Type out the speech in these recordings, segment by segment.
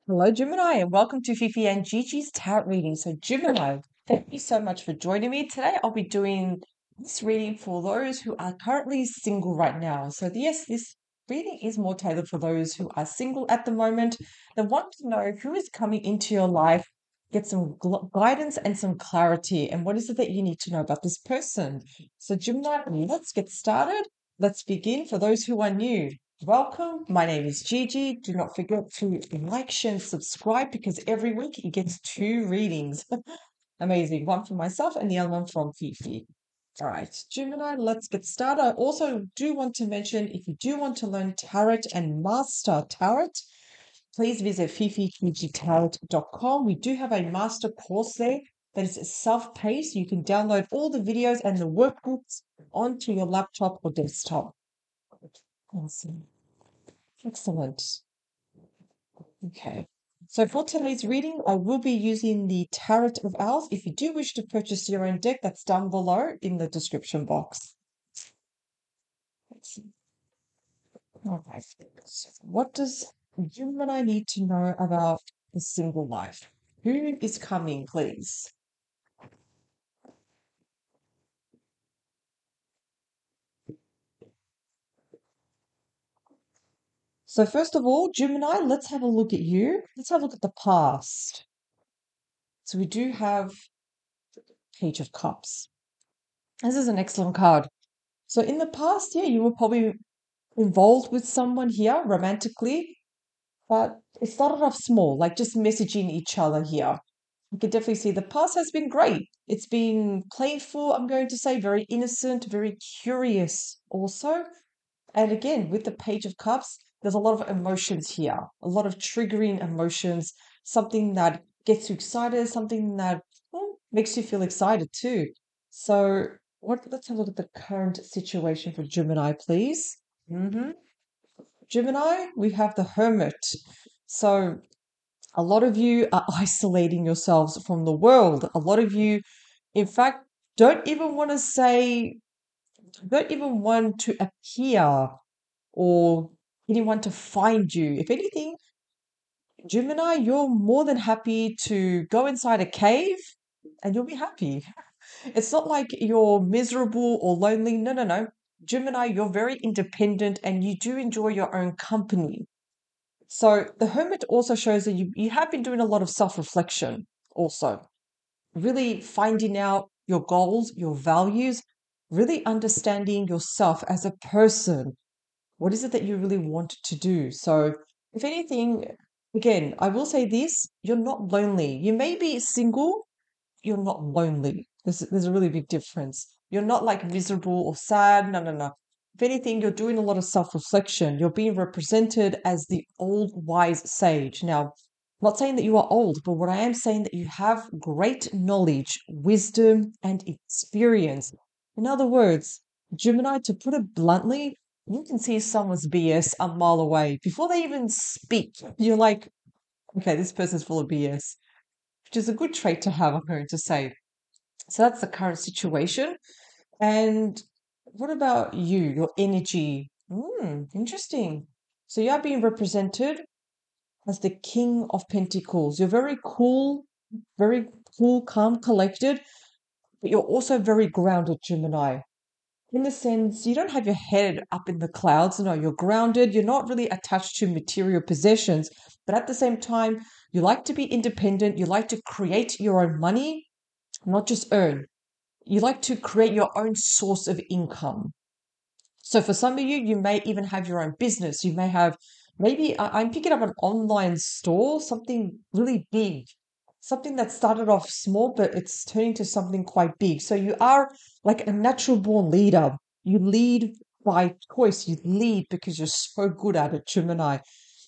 Hello, Gemini, and welcome to Fifi and Gigi's Tarot reading. So, Gemini, thank you so much for joining me. Today, I'll be doing this reading for those who are currently single right now. So, yes, this reading is more tailored for those who are single at the moment. They want to know who is coming into your life, get some guidance and some clarity, and what is it that you need to know about this person. So, Gemini, let's get started. Let's begin. For those who are new, welcome. My name is Gigi. Do not forget to like, share, and subscribe because every week you get two readings. Amazing. One for myself and the other one from Fifi. All right, Gemini, let's get started. I also do want to mention if you do want to learn tarot and master tarot, please visit fifigigitarot.com. We do have a master course there that is self-paced. You can download all the videos and the workbooks onto your laptop or desktop. Awesome. Excellent. Okay. So for today's reading, I will be using the Tarot of Owls. If you do wish to purchase your own deck, that's down below in the description box. Let's see. All right. So what does Gemini need to know about the single life? Who is coming, please? So first of all, Gemini, let's have a look at you. Let's have a look at the past. So we do have Page of Cups. This is an excellent card. So in the past, yeah, you were probably involved with someone here romantically, but it started off small, like just messaging each other here. You can definitely see the past has been great. It's been playful, I'm going to say, very innocent, very curious also. And again, with the Page of Cups, there's a lot of emotions here, a lot of triggering emotions, something that gets you excited, something that makes you feel excited too. So, let's have a look at the current situation for Gemini, please. hmm Gemini, we have the Hermit. So, a lot of you are isolating yourselves from the world. A lot of you, in fact, don't even want to say, don't even want to appear or anyone to find you. If anything, Gemini, you're more than happy to go inside a cave and you'll be happy. It's not like you're miserable or lonely. No, no, no. Gemini, you're very independent and you do enjoy your own company. So the hermit also shows that you have been doing a lot of self-reflection also, really finding out your goals, your values, really understanding yourself as a person. What is it that you really want to do? So if anything, again, I will say this, you're not lonely. You may be single, you're not lonely. There's a really big difference. You're not like miserable or sad. No, no, no. If anything, you're doing a lot of self-reflection. You're being represented as the old wise sage. Now, I'm not saying that you are old, but what I am saying that you have great knowledge, wisdom, and experience. In other words, Gemini, to put it bluntly, you can see someone's BS a mile away. Before they even speak, you're like, okay, this person's full of BS, which is a good trait to have, I'm going to say. So that's the current situation. And what about you, your energy? Interesting. So you are being represented as the King of Pentacles. You're very cool, calm, collected, but you're also very grounded, Gemini. In the sense, you don't have your head up in the clouds. No, you're grounded. You're not really attached to material possessions, but at the same time, you like to be independent. You like to create your own money, not just earn. You like to create your own source of income. So for some of you, you may even have your own business. You may have maybe I'm picking up an online store, something really big, something that started off small, but it's turning to something quite big. So you are like a natural born leader. You lead by choice. You lead because you're so good at it, Gemini.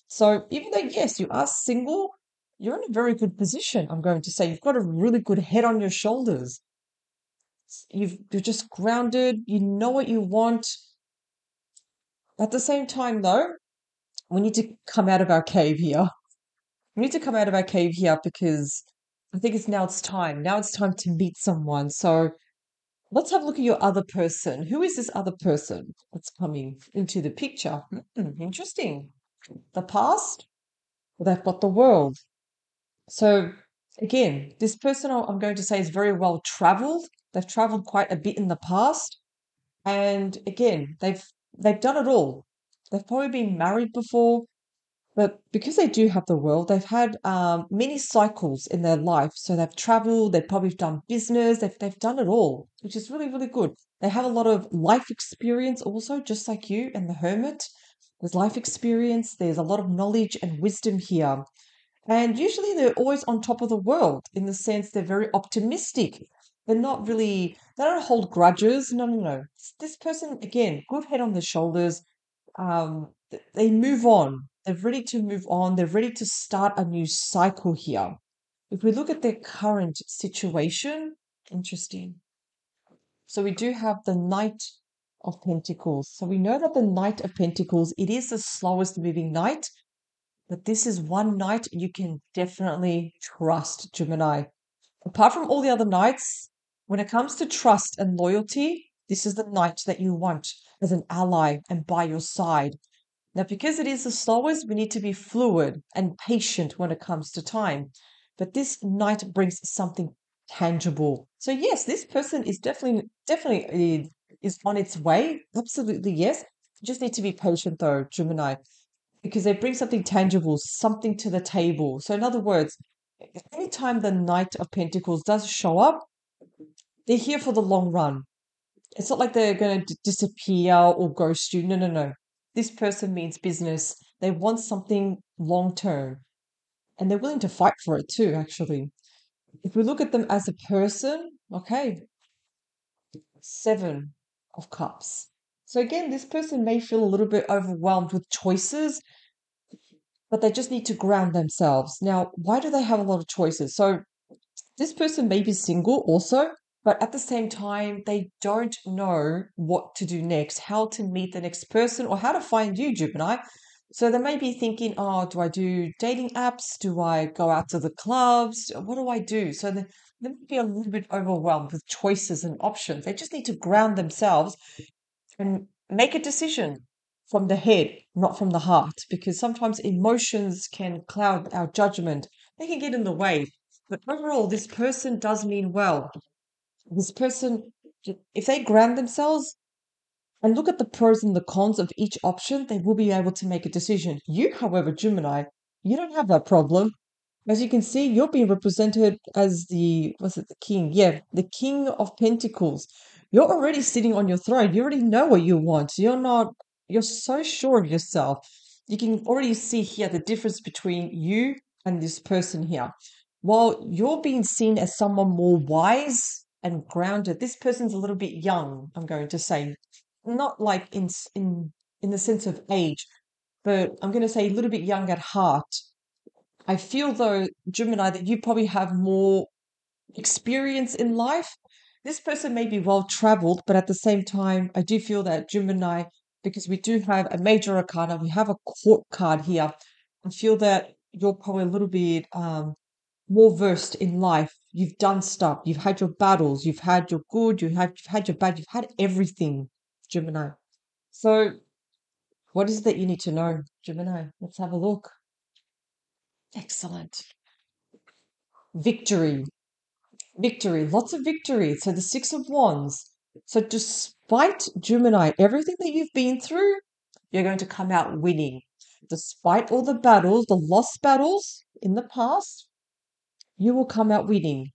So even though, yes, you are single, you're in a very good position. I'm going to say you've got a really good head on your shoulders. You're just grounded. You know what you want. At the same time, though, we need to come out of our cave here. We need to come out of our cave here because I think it's time. Now it's time to meet someone. So let's have a look at your other person. Who is this other person that's coming into the picture? Interesting. The past. They've got the world. So again, this person I'm going to say is very well traveled. They've traveled quite a bit in the past. And again, they've done it all. They've probably been married before, but because they do have the world, they've had many cycles in their life. So they've traveled, they've probably done business, they've done it all, which is really, really good. They have a lot of life experience also, just like you and the hermit. There's life experience, there's a lot of knowledge and wisdom here. And usually they're always on top of the world in the sense they're very optimistic. They're not really, they don't hold grudges. No, no, no. This person, again, good head on the shoulders. They move on. They're ready to move on. They're ready to start a new cycle here. If we look at their current situation, interesting. So we do have the Knight of Pentacles. So we know that the Knight of Pentacles, it is the slowest moving knight, but this is one knight you can definitely trust, Gemini. Apart from all the other knights, when it comes to trust and loyalty, this is the knight that you want as an ally and by your side. Now, because it is the slowest, we need to be fluid and patient when it comes to time. But this knight brings something tangible. So yes, this person is definitely is on its way. Absolutely yes. You just need to be patient though, Gemini, because they bring something tangible, something to the table. So in other words, anytime the Knight of Pentacles does show up, they're here for the long run. It's not like they're going to disappear or ghost you. No, no, no. This person means business. They want something long term and they're willing to fight for it too, actually. If we look at them as a person, okay, Seven of Cups. So again, this person may feel a little bit overwhelmed with choices, but they just need to ground themselves. Now, why do they have a lot of choices? So this person may be single also, but at the same time, they don't know what to do next, how to meet the next person, or how to find you, Gemini. So they may be thinking, oh, do I do dating apps? Do I go out to the clubs? What do I do? So they may be a little bit overwhelmed with choices and options. They just need to ground themselves and make a decision from the head, not from the heart, because sometimes emotions can cloud our judgment. They can get in the way. But overall, this person does mean well. This person, if they ground themselves and look at the pros and the cons of each option, they will be able to make a decision. You, however, Gemini, you don't have that problem. As you can see, you're being represented as was it the king? Yeah, the king of pentacles. You're already sitting on your throne. You already know what you want. You're so sure of yourself. You can already see here the difference between you and this person here. While you're being seen as someone more wise and grounded, this person's a little bit young, I'm going to say. Not like in the sense of age, but I'm going to say a little bit young at heart. I feel though, Gemini, that you probably have more experience in life. This person may be well traveled, but at the same time, I do feel that Gemini, because we do have a major arcana, we have a court card here. I feel that you're probably a little bit more versed in life. You've done stuff, you've had your battles, you've had your good, you've had your bad, you've had everything, Gemini. So, what is it that you need to know, Gemini? Let's have a look. Excellent. Victory. Victory, lots of victory. So the Six of Wands. So despite Gemini, everything that you've been through, you're going to come out winning. Despite all the battles, the lost battles in the past, you will come out winning.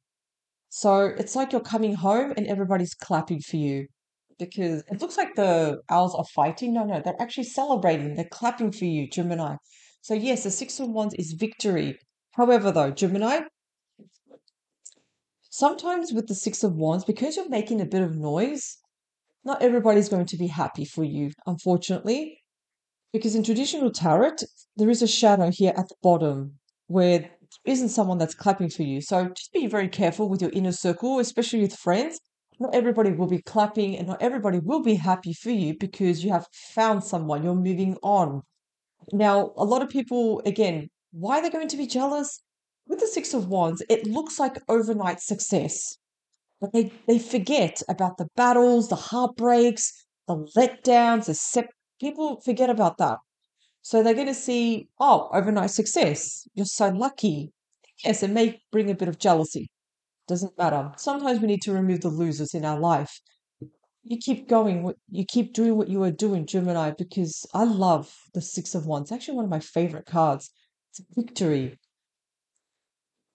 So it's like you're coming home and everybody's clapping for you because it looks like the owls are fighting. No, no, they're actually celebrating. They're clapping for you, Gemini. So yes, the Six of Wands is victory. However, though, Gemini, sometimes with the Six of Wands, because you're making a bit of noise, not everybody's going to be happy for you, unfortunately. Because in traditional tarot, there is a shadow here at the bottom where there isn't someone that's clapping for you. So just be very careful with your inner circle, especially with friends. Not everybody will be clapping and not everybody will be happy for you because you have found someone, you're moving on. Now, a lot of people, again, why they're going to be jealous? With the Six of Wands, it looks like overnight success. But they forget about the battles, the heartbreaks, the letdowns, people forget about that. So they're going to see, oh, overnight success. You're so lucky. Yes, it may bring a bit of jealousy. Doesn't matter. Sometimes we need to remove the losers in our life. You keep going, you keep doing what you are doing, Gemini, because I love the Six of Wands. It's actually one of my favorite cards. It's victory.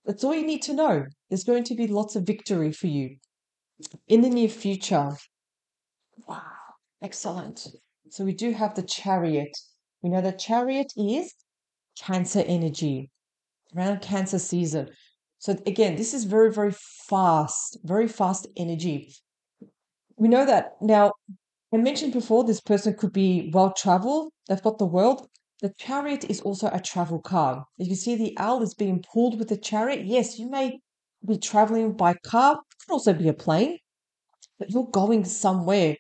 That's all you need to know. There's going to be lots of victory for you in the near future. Wow, excellent. So we do have the Chariot. We know the Chariot is Cancer energy around Cancer season. So again, this is very fast energy. We know that now. I mentioned before this person could be well traveled. They've got the world. The Chariot is also a travel card. If you see the owl is being pulled with the chariot, yes, you may be traveling by car. It could also be a plane, but you're going somewhere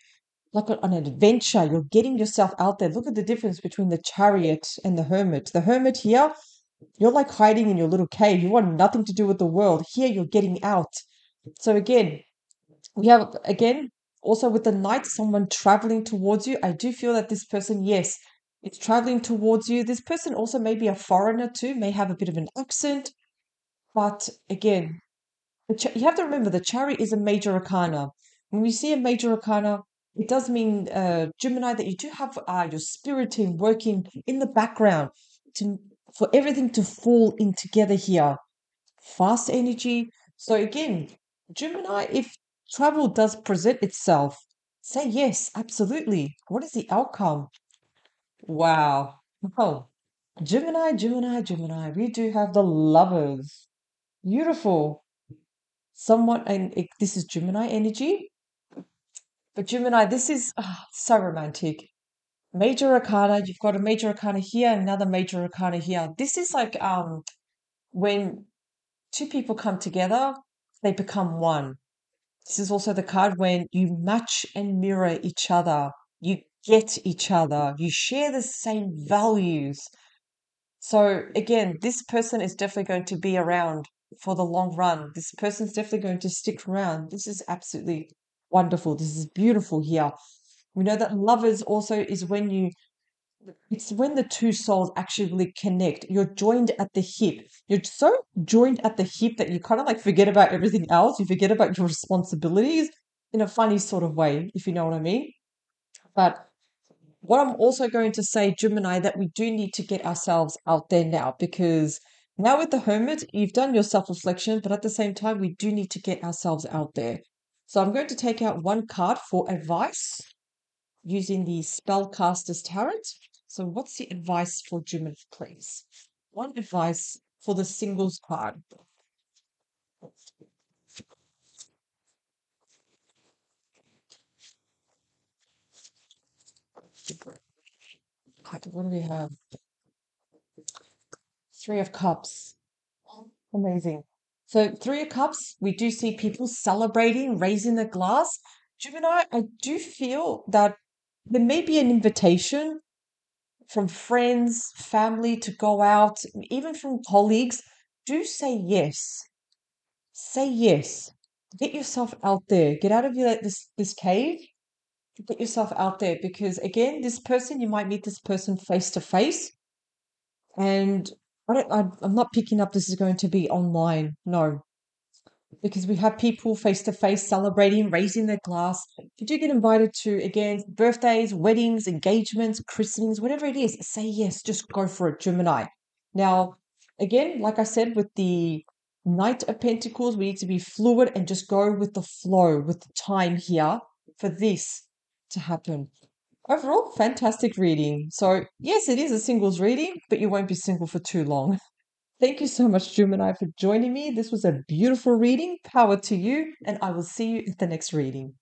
like on an adventure. You're getting yourself out there. Look at the difference between the Chariot and the Hermit. The Hermit here, you're like hiding in your little cave. You want nothing to do with the world. Here, you're getting out. So again, we have again also with the Knight, someone traveling towards you. I do feel that this person, yes, it's traveling towards you. This person also may be a foreigner too, may have a bit of an accent, but again, you have to remember the Chariot is a major arcana. When we see a major arcana, it does mean, Gemini, that you do have your spirit team working in the background to for everything to fall in together here. Fast energy. So again, Gemini, if travel does present itself, say yes, absolutely. What is the outcome? Wow. Oh, Gemini. We do have the lovers. Beautiful. Someone, and this is Gemini energy. But Gemini, this is so romantic. Major arcana, you've got a major arcana here, another major arcana here. This is like when two people come together, they become one. This is also the card when you match and mirror each other. You get each other. You share the same values. So again, this person is definitely going to be around for the long run. This person's definitely going to stick around. This is absolutely wonderful. This is beautiful here. We know that lovers also is when it's when the two souls actually connect. You're joined at the hip. You're so joined at the hip that you kind of like forget about everything else. You forget about your responsibilities in a funny sort of way, if you know what I mean. But what I'm also going to say, Gemini, that we do need to get ourselves out there now, because now with the Hermit, you've done your self reflection, but at the same time, we do need to get ourselves out there. So I'm going to take out one card for advice using the Spellcaster's Tarot. So, what's the advice for Gemini, please? One advice for the singles card. What do we have? Three of Cups. Amazing. So, Three of Cups, we do see people celebrating, raising the glass. Gemini, I do feel that there may be an invitation from friends, family to go out, even from colleagues. Do say yes. Say yes. Get yourself out there. Get out of this cave. Get yourself out there, because again, this person, you might meet this person face to face, and I'm not picking up this is going to be online. No, because we have people face to face celebrating, raising their glass. If you do get invited to, again, birthdays, weddings, engagements, christenings, whatever it is, say yes, just go for it, Gemini. Now, again, like I said, with the Knight of Pentacles, we need to be fluid and just go with the flow, with the time here for this to happen. Overall, fantastic reading. So, yes, it is a singles reading, but you won't be single for too long. Thank you so much, Gemini, for joining me. This was a beautiful reading. Power to you, and I will see you at the next reading.